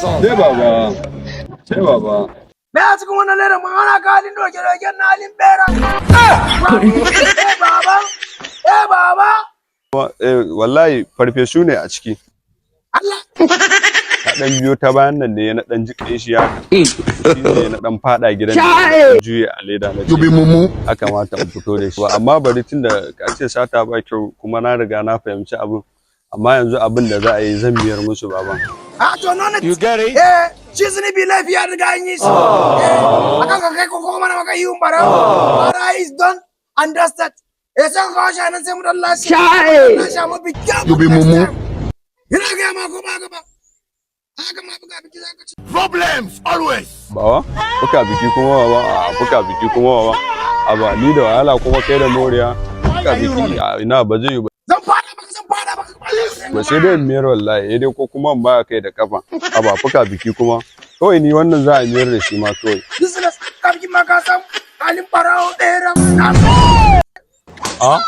Sai baba. Sai baba. Me a cikin wannan lera mun ana kalin doke-doken na halin bera. Baba. Baba. Wallahi farfesu ne a ciki. Allah. Na dan biyo ta bayan nan ne na dan jiƙe shi haka. Shine na dan fada gidan da juye a leda na. Yubi mumu. Haka mata in fito da shi. Amma bari tunda ka ce sata ba kyau kuma na riga na fahimci abin. Amma yanzu abin da za a yi zan biyar musu baban. To no You get it? shi zuni bi lafiya riga an yi shi. Akan ka kai ko kuma na maka yi umbara. Bara is done and dusted. Sai ka kawo shi nan sai mu dan lashe. Lashe mu bi kyau. Yubi mumu. Ina ga ma ko ba ga ba. Haka ma buga biki zaka ci. Problems always. Bawa? Buka biki kuma baba? Buka biki kuma baba? Aba ni da wahala kuma kai da moriya. Buka biki ina ba zai yi ba. Zan fada baka. Ba sai dai miyar wallahi dai ko kuma ba kai da kafa. Aba buka biki kuma. Kawai ni wannan za a miyar da shi ma kawai. Business ka biki ma ka san halin barawo ɗaya. Ah?